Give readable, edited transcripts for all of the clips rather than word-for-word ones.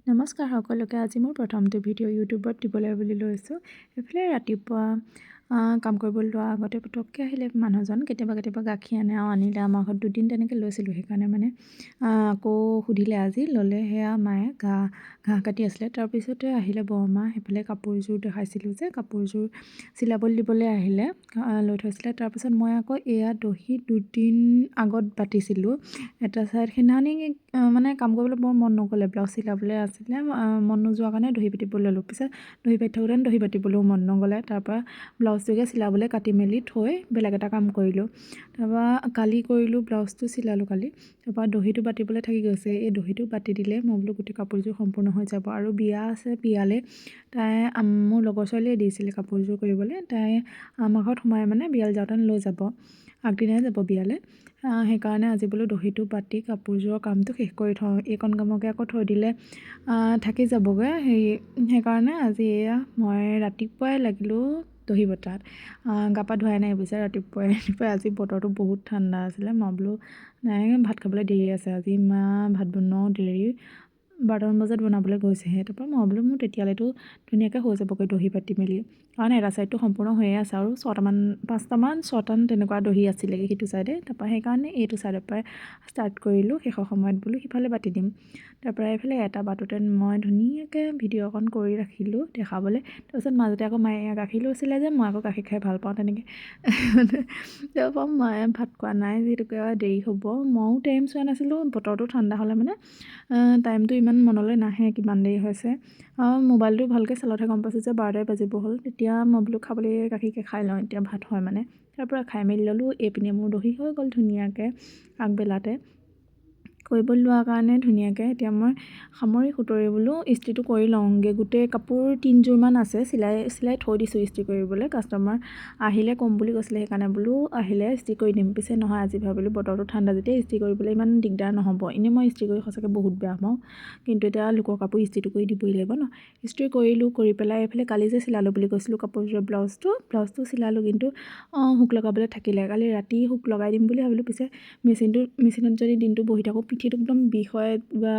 নমস্কাৰ সকলোকে। আজি মোৰ প্ৰথমটো ভিডিঅ' ইউটিউবত দিবলৈ বুলি লৈছোঁ। এইফালে ৰাতিপুৱা কাম কৰিবলৈ লোৱাৰ আগতে পটককৈ আহিলে মানুহজন, কেতিয়াবা গাখীৰ আনে আৰু আনিলে। আমাৰ ঘৰত দুদিন তেনেকৈ লৈছিলোঁ, সেইকাৰণে মানে আকৌ সুধিলে আজি ল'লে। সেয়া মায়ে ঘাঁহ কাটি আছিলে। তাৰপিছতে আহিলে বৰমা। সেইফালে কাপোৰযোৰ দেখাইছিলোঁ যে কাপোৰযোৰ চিলাবলৈ দিবলৈ আহিলে, লৈ থৈছিলে। তাৰপিছত মই আকৌ এয়া দহি দুদিন আগত বাতিছিলোঁ এটা ছাইড। সেইদিনাখনি মানে কাম কৰিবলৈ বৰ মন নগ'লে, ব্লাউজ চিলাবলৈ আছিলে, মন নোযোৱাৰ কাৰণে দহি বাতিবলৈ ল'লোঁ। পিছত দহি বাতি থাকোঁতে দহি বাতিবলৈও মন নগ'লে। তাৰপৰা ব্লাউজটোকে চিলাবলৈ কাটি মেলি থৈ বেলেগ এটা কাম কৰিলোঁ। তাৰপৰা কালি কৰিলোঁ, ব্লাউজটো চিলালোঁ কালি। তাৰপৰা দহিটো বাতিবলৈ থাকি গৈছে। এই দহিটো বাতি দিলে মই বোলো গোটেই কাপোৰযোৰ সম্পূৰ্ণ হৈ যাব। আৰু বিয়া আছে, বিয়ালৈ তাই মোৰ লগৰ ছোৱালীয়ে দিছিলে কাপোৰযোৰ কৰিবলৈ। তাই আমাৰ ঘৰত সোমাই মানে বিয়ালৈ যাওঁতে লৈ যাব, আগদিনাই যাব বিয়ালৈ। সেইকাৰণে আজি বোলো দহিটো বাতি কাপোৰযোৰৰ কামটো শেষ কৰি থওঁ। এইকণ কামকে আকৌ থৈ দিলে থাকি যাবগৈ। সেইকাৰণে আজি এয়া মই ৰাতিপুৱাই লাগিলোঁ দহি বতাত। গা পা ধুৱাই নাই বুজিছে, ৰাতিপুৱাই আজি বতৰটো বহুত ঠাণ্ডা আছিলে। মই বোলো নাই, ভাত খাবলৈ দেৰি আছে আজি, ভাত বনোৱাও দেৰি, 12মান বজাত বনাবলৈ গৈছেহে। তাৰপৰা মই বোলো মোৰ তেতিয়ালৈতো ধুনীয়াকৈ হৈ যাবগৈ দহি বাতি মেলি, কাৰণ এটা ছাইডটো সম্পূৰ্ণ হৈয়ে আছে আৰু 5টামান তেনেকুৱা দহি আছিলেগৈ সিটো ছাইডে। তাৰপৰা সেইকাৰণে এইটো ছাইডৰ পৰাই ষ্টাৰ্ট কৰিলোঁ। শেষৰ সময়ত বোলো সিফালে বাতি দিম। তাৰপৰা এইফালে এটা বাটোতে মই ধুনীয়াকৈ ভিডিঅ' অকণ কৰি ৰাখিলোঁ দেখাবলৈ। তাৰপিছত মাজতে আকৌ মায়ে গাখীৰ লৈছিলে যে, মই আকৌ গাখীৰ খাই ভাল পাওঁ তেনেকৈ। তাৰপৰা মায়ে ভাত খোৱা নাই, যিহেতুকে দেৰি হ'ব। ময়ো টাইম চোৱা নাছিলোঁ। বতৰটো ঠাণ্ডা হ'লে মানে টাইমটো ইমান মনলৈ নাহে কিমান দেৰি হৈছে। মোবাইলটো ভালকৈ চালতহে গম পাইছোঁ যে 12টাই বাজিব হ'ল। তেতিয়া মই বোলো খাবলৈ গাখীৰকে খাই লওঁ, এতিয়া ভাত হয় মানে। তাৰপৰা খাই মেলি ল'লোঁ। এইপিনে মোৰ দহি হৈ গ'ল ধুনীয়াকৈ আগবেলাতে কৰিবলৈ লোৱাৰ কাৰণে ধুনীয়াকৈ। এতিয়া মই সামৰি সুতৰি বোলো ইস্ত্ৰিটো কৰি লওঁগৈ। গোটেই কাপোৰ 3যোৰমান আছে, চিলাই থৈ দিছোঁ ইস্ত্ৰি কৰিবলৈ। কাষ্টমাৰ আহিলে ক'ম বুলি কৈছিলে, সেইকাৰণে বোলো আহিলে ইস্ত্ৰি কৰি দিম। পিছে নহয়, আজি ভাবিলোঁ বতৰটো ঠাণ্ডা যেতিয়া ইস্ত্ৰি কৰিবলৈ ইমান দিগদাৰ নহ'ব। এনেই মই ইস্ত্ৰি কৰি সঁচাকৈ বহুত বেয়া পাওঁ, কিন্তু এতিয়া লোকৰ কাপোৰ ইস্ত্ৰিটো কৰি দিবই লাগিব ন। ইস্ত্ৰি কৰিলোঁ, কৰি পেলাই এইফালে কালি যে চিলালোঁ বুলি কৈছিলোঁ কাপোৰযোৰৰ ব্লাউজটো চিলালোঁ, কিন্তু হুক লগাবলৈ থাকিলে। কালি ৰাতি হুক লগাই দিম বুলি ভাবিলোঁ। পিছে মেচিনত যদি দিনটো বহি থাকোঁ পিঠিটো একদম বিষ হয় বা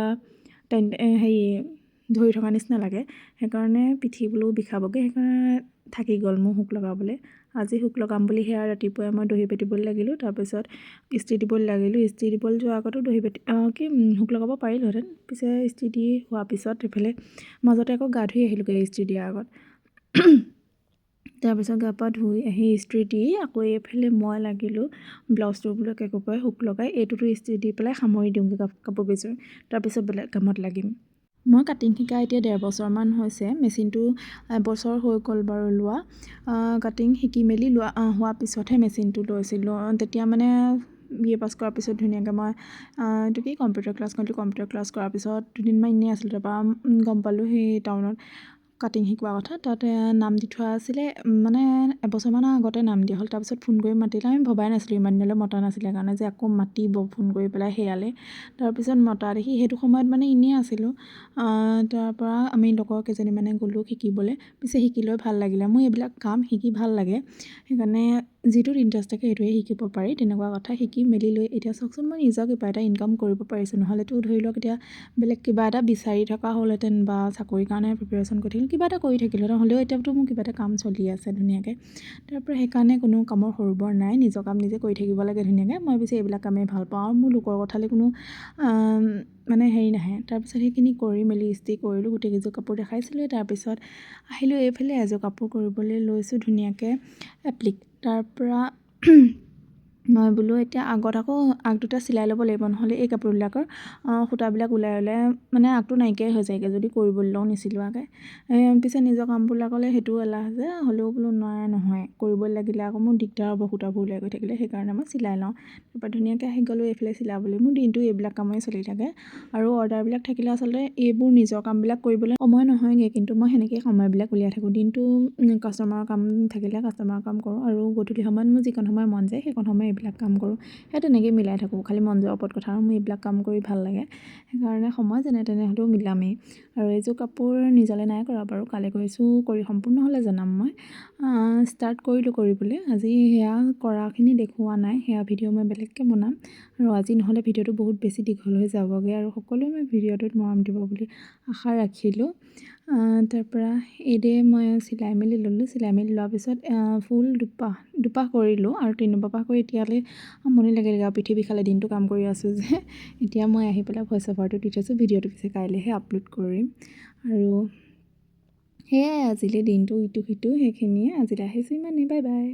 ধৰি থকা নিচিনা লাগে। সেইকাৰণে পিঠি বোলো বিষাবগৈ, সেইকাৰণে থাকি গ'ল মোৰ হুক লগাবলৈ। আজি হুক লগাম বুলি সেয়া ৰাতিপুৱাই মই দহি বাতিবলৈ লাগিলোঁ। তাৰপিছত ইস্ত্ৰি দিবলৈ লাগিলোঁ। ইস্ত্ৰি দিবলৈ যোৱাৰ আগতো হুক লগাব পাৰিলোঁহেঁতেন। পিছে ইস্ত্ৰি দি হোৱাৰ পিছত এইফালে মাজতে আকৌ গা ধুই আহিলোঁগৈ ইস্ত্ৰি দিয়াৰ আগত। তাৰপিছত গা পা ধুই আহি ইস্ত্ৰি দি আকৌ এইফালে মই লাগিলোঁ ব্লাউজটো বোলো একেবাৰে হুক লগাই এইটোতো ইস্ত্ৰি দি পেলাই সামৰি দিওঁগৈ কাপোৰকেইযোৰ। তাৰপিছত বেলেগ কামত লাগিম। মই কাটিং শিকা এতিয়া 1.5 বছৰমান হৈছে। মেচিনটো এবছৰ হৈ গ'ল বাৰু লোৱা। কাটিং শিকি মেলি হোৱাৰ পিছতহে মেচিনটো লৈছিলোঁ। তেতিয়া মানে BA পাছ কৰাৰ পিছত ধুনীয়াকৈ মই কম্পিউটাৰ ক্লাছ কৰিলোঁ। কম্পিউটাৰ ক্লাছ কৰাৰ পিছত দুদিনমান এনেই আছিলোঁ। তাৰপৰা গম পালোঁ সেই টাউনত কাটিং শিকোৱা কথা। তাতে নাম দি থোৱা আছিলে, মানে এবছৰমানৰ আগতে নাম দিয়া হ'ল। তাৰপিছত ফোন কৰি মাতিলে। আমি ভবাই নাছিলোঁ ইমান দিনলৈ মতা নাছিলে কাৰণে যে আকৌ মাতিব ফোন কৰি পেলাই সেয়ালৈ। তাৰপিছত মতা দেখি সেইটো সময়ত মানে এনেই আছিলোঁ। তাৰপৰা আমি লগৰ কেইজনীমানে গ'লোঁ শিকিবলৈ। পিছে শিকি লৈ ভাল লাগিলে। মোৰ এইবিলাক কাম শিকি ভাল লাগে, সেইকাৰণে যিটোত ইণ্টাৰেষ্ট থাকে সেইটোৱে শিকিব পাৰি, তেনেকুৱা কথা। শিকি মেলি লৈ এতিয়া চাওকচোন মই নিজক কিবা এটা ইনকাম কৰিব পাৰিছোঁ। নহ'লেতো ধৰি লওক এতিয়া বেলেগ কিবা এটা বিচাৰি থকা হ'লহেঁতেন বা চাকৰিৰ কাৰণে প্ৰিপেৰেশ্যন কৰি থাকিলোঁ, কিবা এটা কৰি থাকিলোঁহেঁতেন। হ'লেও এতিয়াতো মোৰ কিবা এটা কাম চলি আছে ধুনীয়াকৈ। তাৰপৰা সেইকাৰণে কোনো কামৰ সৰু বৰ নাই, নিজৰ কাম নিজে কৰি থাকিব লাগে ধুনীয়াকৈ। মই পিছে এইবিলাক কামেই ভাল পাওঁ আৰু মোৰ লোকৰ কথালৈ কোনো মানে হেৰি নাহে। তাৰপিছত সেইখিনি কৰি মেলি ইস্ত্ৰি কৰিলোঁ, গোটেইকেইযোৰ কাপোৰ দেখাইছিলোঁ। তাৰপিছত আহিলোঁ এইফালে এযোৰ কাপোৰ কৰিবলৈ লৈছোঁ ধুনীয়াকৈ এপ্লিক। তাৰপৰা মই বোলো এতিয়া আগত আকৌ আগ দুটা চিলাই ল'ব লাগিব, নহ'লে এই কাপোৰবিলাকৰ সূতাবিলাক ওলাই মানে আগটো নাইকিয়াই হৈ যায়গৈ যদি কৰিবলৈ লওঁ নিচিলোৱাকৈ। পিছে নিজৰ কামবিলাকলৈ সেইটোও এলাহ যে, হ'লেও বোলো নহয় কৰিবলৈ লাগিলে আকৌ মোৰ দিগদাৰ হ'ব সূতাবোৰ ওলাই গৈ থাকিলে, সেইকাৰণে মই চিলাই লওঁ। তাৰপৰা ধুনীয়াকৈ আহি গ'লোঁ এইফালে চিলাবলৈ। মোৰ দিনটো এইবিলাক কামেই চলি থাকে আৰু অৰ্ডাৰবিলাক থাকিলে আচলতে এইবোৰ নিজৰ কামবিলাক কৰিবলৈ সময় নহয়গৈ, কিন্তু মই সেনেকৈয়ে সময়বিলাক উলিয়াই থাকোঁ। দিনটো কাষ্টমাৰৰ কাম থাকিলে কাষ্টমাৰৰ কাম কৰোঁ আৰু গধূলি সময়ত মোৰ যিকণ সময় মন যায় সেইকণ সময় এইবিলাক কাম কৰোঁ সেই তেনেকৈয়ে মিলাই থাকোঁ খালি মন যোৱাৰ ওপৰত কথা আৰু মোৰ এইবিলাক কাম কৰি ভাল লাগে সেইকাৰণে সময় যেনে তেনে হ'লেও মিলামেই আৰু এইযোৰ কাপোৰ নিজলৈ নাই কৰা বাৰু কালি কৰিছোঁ কৰি সম্পূৰ্ণ হ'লে জনাম মই ষ্টাৰ্ট কৰিলোঁ কৰিবলৈ আজি সেয়া কৰাখিনি দেখুওৱা নাই সেয়া ভিডিঅ' মই বেলেগকৈ বনাম আৰু আজি নহ'লে ভিডিঅ'টো বহুত বেছি দীঘল হৈ যাবগৈ আৰু সকলোৱে মই ভিডিঅ'টোত মৰম দিব বুলি আশা ৰাখিলোঁ তাৰপৰা এইদে মই চিলাই মেলি ল'লোঁ চিলাই মেলি লোৱাৰ পিছত ফুল দুপাহ কৰিলোঁ আৰু 3 পাহ কৰি এতিয়ালৈ আমনি লাগিলে আৰু পিঠি বিষালে দিনটো কাম কৰি আছোঁ যে এতিয়া মই আহি পেলাই ভইচ অভাৰটো দি থৈছোঁ ভিডিঅ'টো পিছে কাইলৈহে আপলোড কৰিম আৰু সেয়াই আজিলৈ দিনটো ইটো সিটো সেইখিনিয়ে আজিলৈ আহিছোঁ ইমানেই বাই বাই